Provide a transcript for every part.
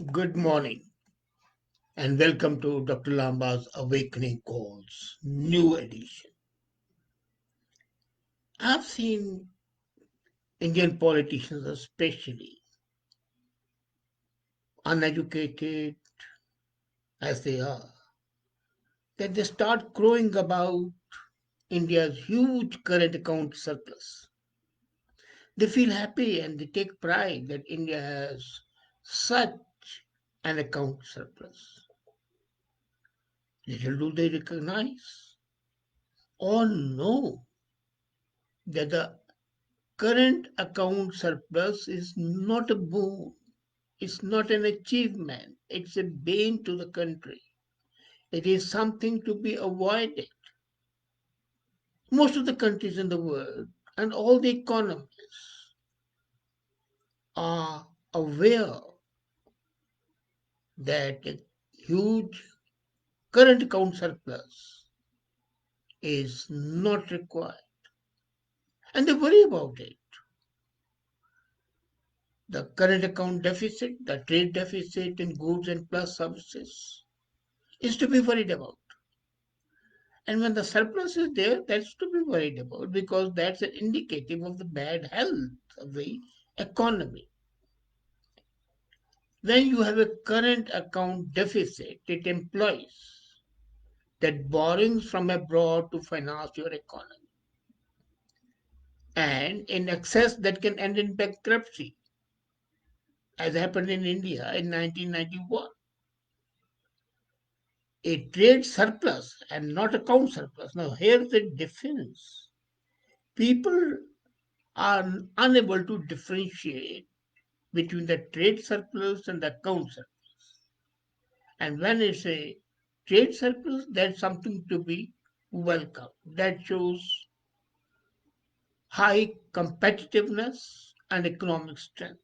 Good morning and welcome to Dr. Lamba's Awakening Calls, new edition. I've seen Indian politicians, especially uneducated as they are, that they start crowing about India's huge current account surplus. They feel happy and they take pride that India has such an account surplus. Little do they recognize or know that the current account surplus is not a boon, it's not an achievement, it's a bane to the country. It is something to be avoided. Most of the countries in the world and all the economies are aware that a huge current account surplus is not required. And they worry about it. The current account deficit, the trade deficit in goods and plus services is to be worried about. And when the surplus is there, that's to be worried about because that's an indicative of the bad health of the economy. When you have a current account deficit, it implies that borrowings from abroad to finance your economy and in excess that can end in bankruptcy, as happened in India in 1991. A trade surplus and not account surplus. Now, here's the difference. People are unable to differentiate between the trade surplus and the account surplus. And when it's a trade surplus, that's something to be welcome. That shows high competitiveness and economic strength.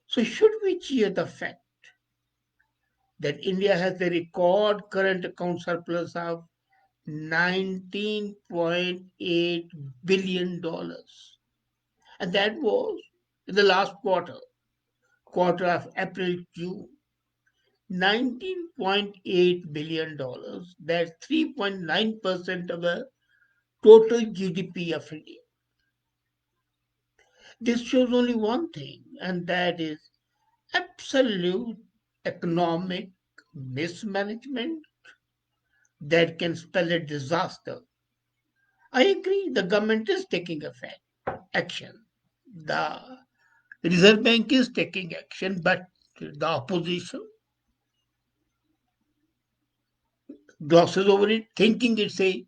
So, should we cheer the fact that India has a record current account surplus of $19.8 billion? And that was in the last quarter of April, June. $19.8 billion. That's 3.9% of the total GDP of India. This shows only one thing, and that is absolute economic mismanagement that can spell a disaster. I agree, the government is taking action. The Reserve Bank is taking action, but the opposition glosses over it, thinking it's a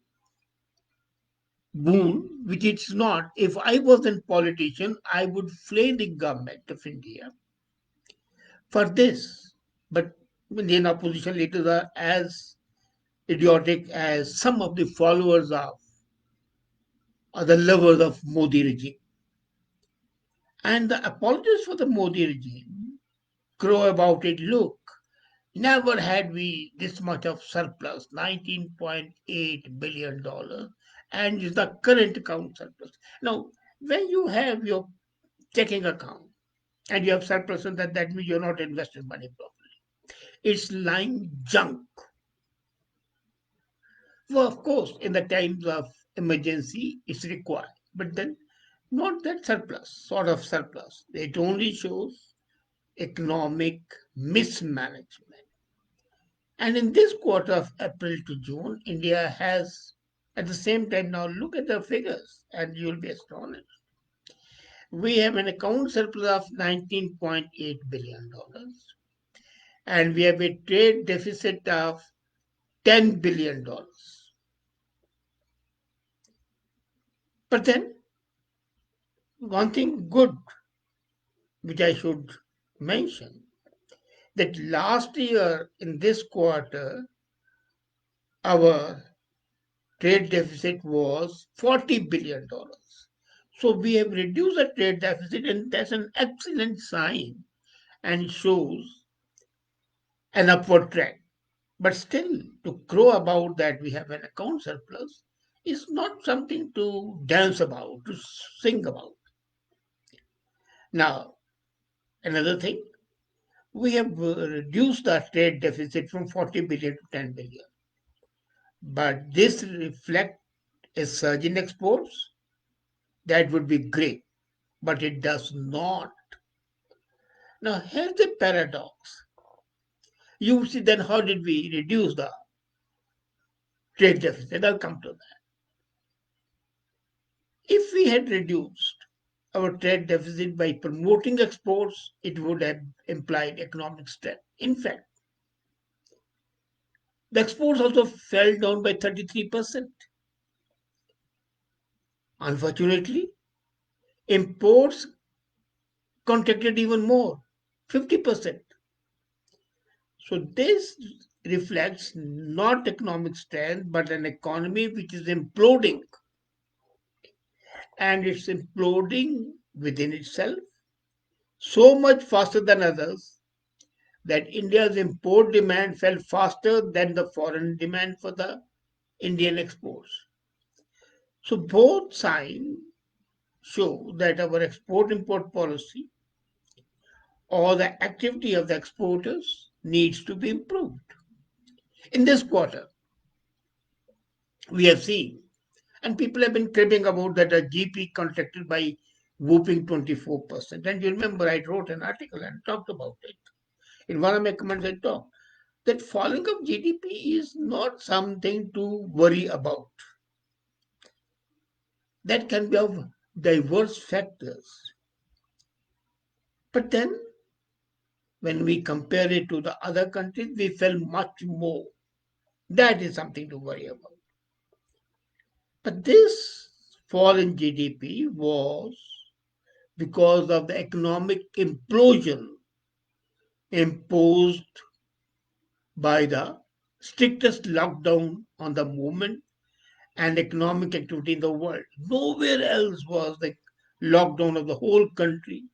boon, which it's not. If I was a politician, I would flay the government of India for this. But Indian opposition leaders are as idiotic as some of the followers of or the lovers of Modi regime. And the apologists for the Modi regime crow about it. Look, never had we this much of surplus, $19.8 billion, and is the current account surplus. Now, when you have your checking account and you have surplus in that, that means you're not invested money properly. It's lying junk. Well, of course, in the times of emergency, it's required, but then not that surplus, sort of surplus. It only shows economic mismanagement. And in this quarter of April to June, India has, at the same time, now look at the figures and you'll be astonished. We have an account surplus of $19.8 billion and we have a trade deficit of $10 billion. But then, one thing good which I should mention that last year in this quarter, our trade deficit was $40 billion. So we have reduced the trade deficit, and that's an excellent sign and shows an upward trend. But still, to crow about that we have an account surplus is not something to dance about, to sing about. Now, another thing, We have reduced our trade deficit from 40 billion to 10 billion. But this reflects a surge in exports. That would be great, but it does not. Now, here's the paradox. You see, then how did we reduce the trade deficit? I'll come to that. If we had reduced our trade deficit by promoting exports, it would have implied economic strength. In fact, the exports also fell down by 33%. Unfortunately, imports contracted even more, 50%. So this reflects not economic strength, but an economy which is imploding, and it's imploding within itself so much faster than others that India's import demand fell faster than the foreign demand for the Indian exports. So both signs show that our export import policy or the activity of the exporters needs to be improved. In this quarter, we have seen, and people have been cribbing about that the GP contracted by whooping 24%. And you remember I wrote an article and talked about it. In one of my comments, I talked that falling of GDP is not something to worry about. That can be of diverse factors. But then, when we compare it to the other countries, we fell much more. That is something to worry about. But this fall in GDP was because of the economic implosion imposed by the strictest lockdown on the movement and economic activity in the world. Nowhere else was the lockdown of the whole country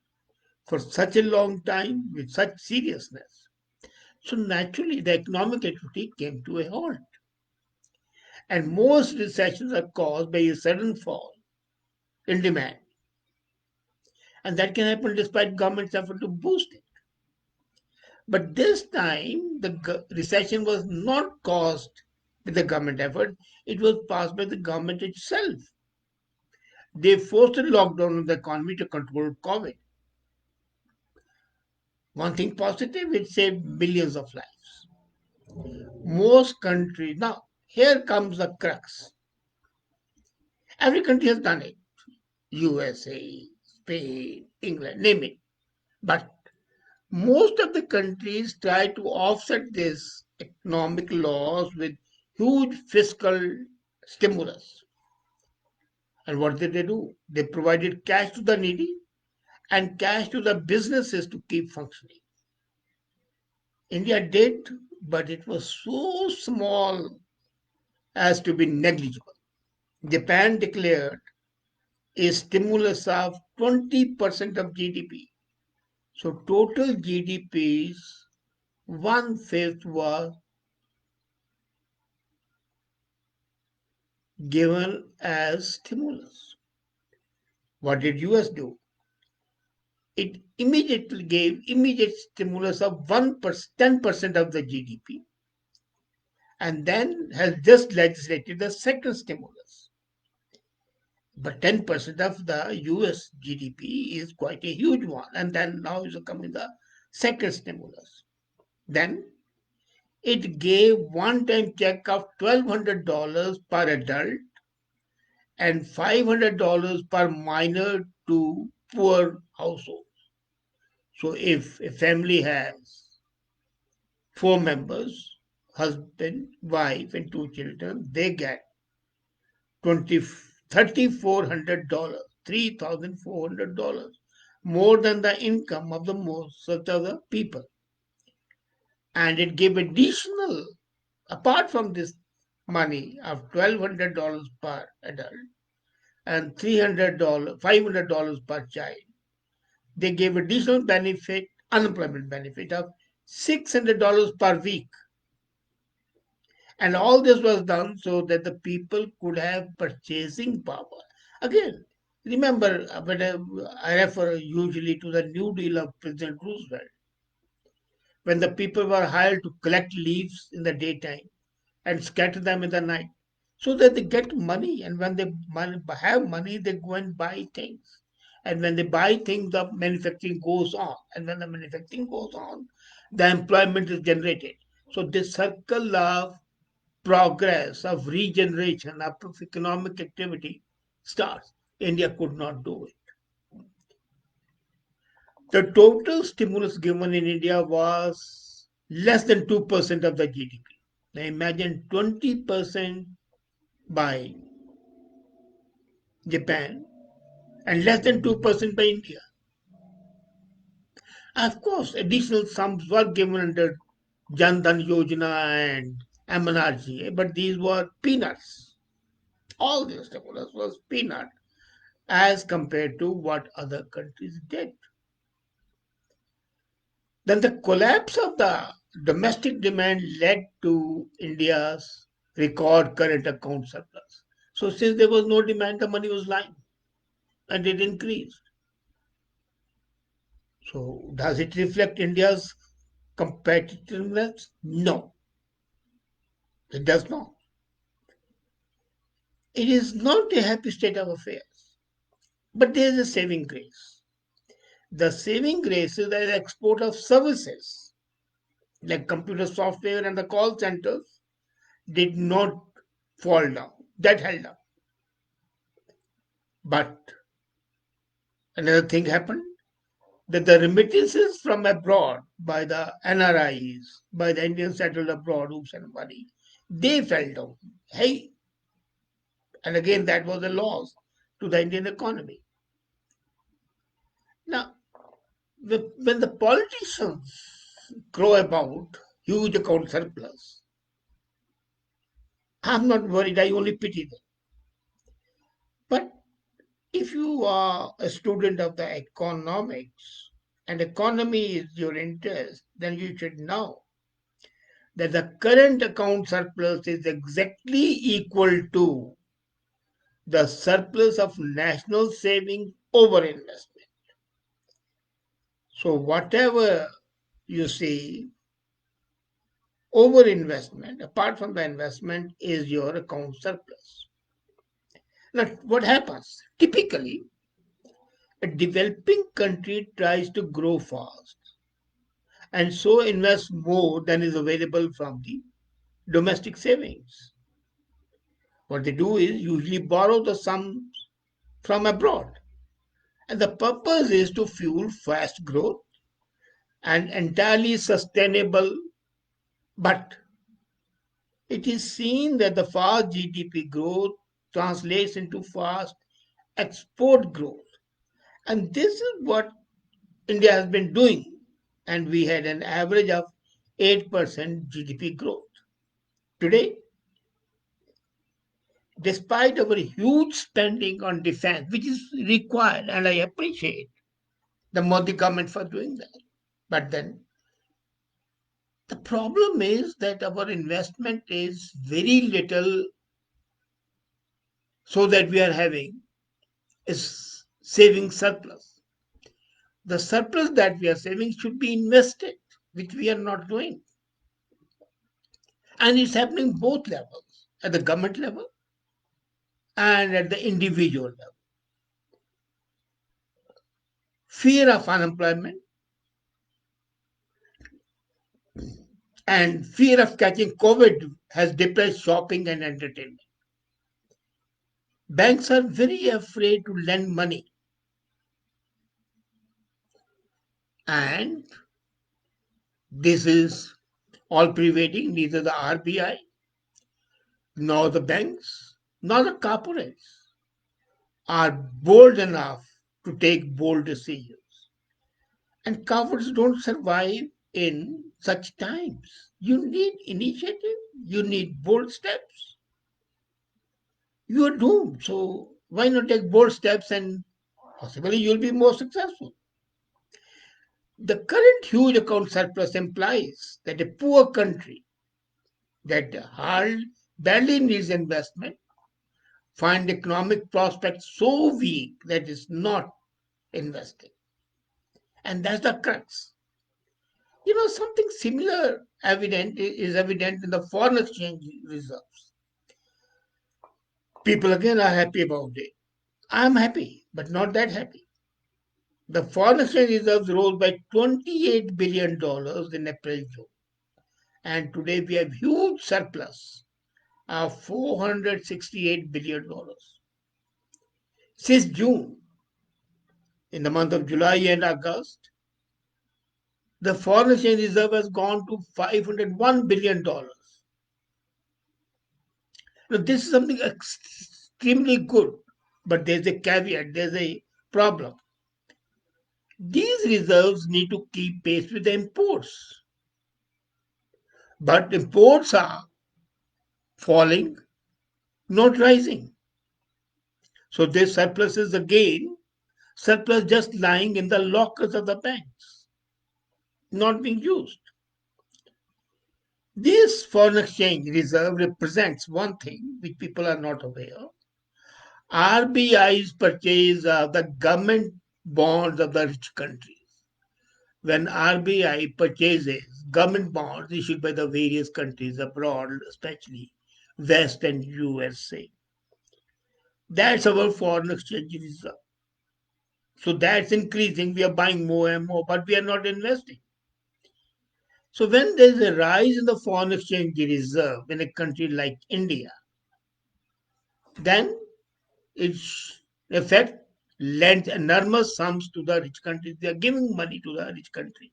for such a long time with such seriousness. So naturally, the economic activity came to a halt. And most recessions are caused by a sudden fall in demand. And that can happen despite government's effort to boost it. But this time, the recession was not caused with the government effort, it was caused by the government itself. They forced a lockdown of the economy to control COVID. One thing positive, it saved millions of lives. Most countries, now, here comes the crux. Every country has done it. USA, Spain, England, name it. But most of the countries try to offset this economic loss with huge fiscal stimulus. And what did they do? They provided cash to the needy and cash to the businesses to keep functioning. India did, but it was so small as to be negligible. Japan declared a stimulus of 20% of GDP. So total GDP's one fifth was given as stimulus. What did US do? It immediately gave immediate stimulus of 10% of the GDP and then has just legislated the second stimulus. But 10% of the US GDP is quite a huge one. And then now is coming the second stimulus. Then it gave one-time check of $1,200 per adult and $500 per minor to poor households. So if a family has four members, husband, wife, and two children, they get 20 $3,400, $3,400 more than the income of the most of the people. And it gave additional, apart from this money of $1,200 per adult and $300, $500 per child, they gave additional benefit, unemployment benefit of $600 per week. And all this was done so that the people could have purchasing power. Again, remember, when I refer usually to the New Deal of President Roosevelt. when the people were hired to collect leaves in the daytime and scatter them in the night so that they get money. And when they have money, they go and buy things. And when they buy things, the manufacturing goes on. And when the manufacturing goes on, the employment is generated. So this circle of progress, of regeneration, of economic activity starts. India could not do it. The total stimulus given in India was less than 2% of the GDP. Now imagine 20% by Japan and less than 2% by India. Of course, additional sums were given under Jan Dhan Yojana and MNRGA, but these were peanuts. All this stimulus was peanut as compared to what other countries did. Then the collapse of the domestic demand led to India's record current account surplus. So since there was no demand, the money was lying and it increased. So does it reflect India's competitiveness? No, it does not. It is not a happy state of affairs. But there is a saving grace. The saving grace is the export of services like computer software and the call centers did not fall down. That held up. But another thing happened that the remittances from abroad by the NRIs, by the Indians settled abroad who sent money, they fell down. Hey, and again that was a loss to the Indian economy. Now, when the politicians crow about huge account surplus, I'm not worried. I only pity them. But if you are a student of the economics and economy is your interest, then you should know that the current account surplus is exactly equal to the surplus of national saving over investment. So whatever you see over investment, apart from the investment, is your account surplus. Now, what happens? Typically, a developing country tries to grow fast and so invests more than is available from the domestic savings. What they do is usually borrow the sums from abroad. And the purpose is to fuel fast growth and entirely sustainable. But it is seen that the fast GDP growth translates into fast export growth. And this is what India has been doing. And we had an average of 8% GDP growth. Today, despite our huge spending on defense, which is required, and I appreciate the Modi government for doing that. But then the problem is that our investment is very little so that we are having is saving surplus. The surplus that we are saving should be invested, which we are not doing. And it's happening both levels, at the government level and at the individual level. Fear of unemployment and fear of catching COVID has depressed shopping and entertainment. Banks are very afraid to lend money, and this is all pervading. Neither the RBI, nor the banks, nor the corporates are bold enough to take bold decisions. And cowards don't survive in such times. You need initiative, you need bold steps. You are doomed. So why not take bold steps and possibly you'll be more successful? The current huge account surplus implies that a poor country that hard badly needs investment find economic prospects so weak that it's not investing. And that's the crux. Something similar is evident in the foreign exchange reserves. People again are happy about it. I'm happy, but not that happy. The foreign exchange reserves rose by $28 billion in April June, and today we have huge surplus of $468 billion. Since June, in the month of July and August, the foreign exchange reserve has gone to $501 billion. Now, this is something extremely good, but there's a caveat, there's a problem. These reserves need to keep pace with the imports, but imports are falling, not rising. So this surplus is again surplus just lying in the lockers of the banks, not being used. This foreign exchange reserve represents one thing which people are not aware. RBI's purchase of the government bonds of the rich countries. When RBI purchases government bonds issued by the various countries abroad, especially West and USA, that's our foreign exchange reserve. So that's increasing. We are buying more and more, but we are not investing. So when there's a rise in the foreign exchange reserve in a country like India, then its effect lends enormous sums to the rich countries. They are giving money to the rich countries.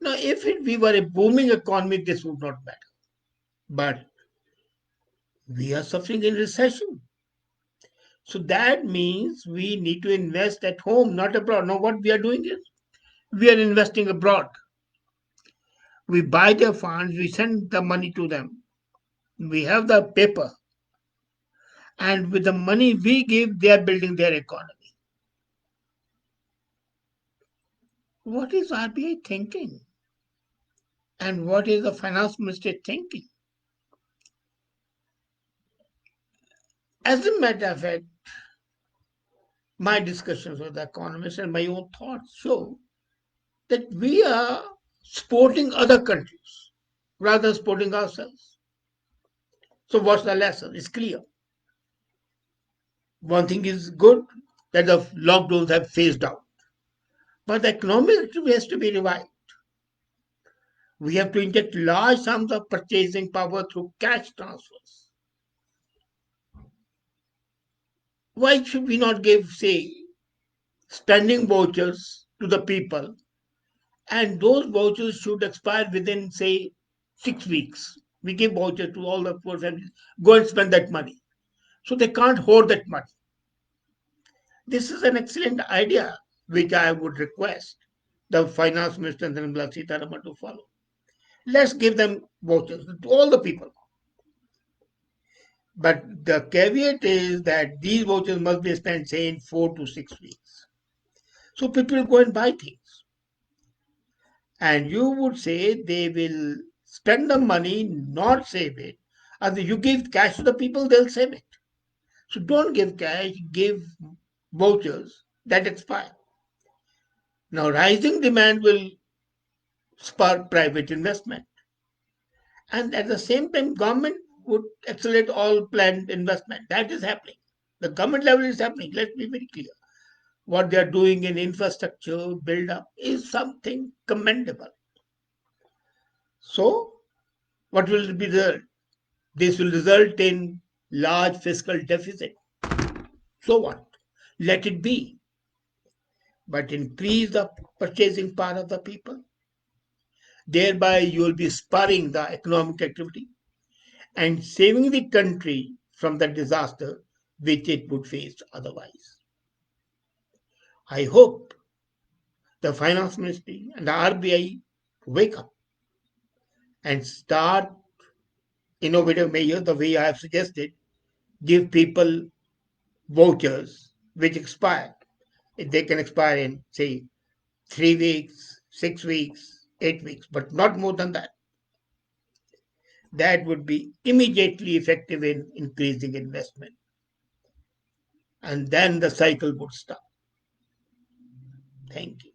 Now, if we were a booming economy, this would not matter. But we are suffering in recession. So that means we need to invest at home, not abroad. Now, what we are doing is we are investing abroad. We buy their funds, we send the money to them. We have the paper, and with the money we give, they are building their economy. What is RBI thinking? And what is the finance minister thinking? As a matter of fact, my discussions with the economists and my own thoughts show that we are supporting other countries rather than supporting ourselves. So, what's the lesson? It's clear. One thing is good that the lockdowns have phased out, but the economic activity has to be revived. We have to inject large sums of purchasing power through cash transfers. Why should we not give, say, spending vouchers to the people, and those vouchers should expire within, say, 6 weeks? We give vouchers to all the poor families, go and spend that money. So they can't hoard that money. This is an excellent idea, which I would request the finance minister Nirmala Sitharaman to follow. Let's give them vouchers to all the people. But the caveat is that these vouchers must be spent, say, in 4 to 6 weeks. So people go and buy things. And you would say they will spend the money, not save it. As you give cash to the people, they'll save it. So don't give cash, give vouchers that expire. Now, rising demand will spur private investment. And at the same time, government would accelerate all planned investment. That is happening. The government level is happening. Let's be very clear. What they are doing in infrastructure build up is something commendable. So, what will be the result? This will result in large fiscal deficit. So what? Let it be. But increase the purchasing power of the people. Thereby, you will be spurring the economic activity and saving the country from the disaster which it would face otherwise. I hope the finance ministry and the RBI wake up and start innovative measures the way I have suggested. Give people vouchers which expire. They can expire in, say, 3 weeks, 6 weeks, 8 weeks, but not more than that. That would be immediately effective in increasing investment. And then the cycle would stop. Thank you.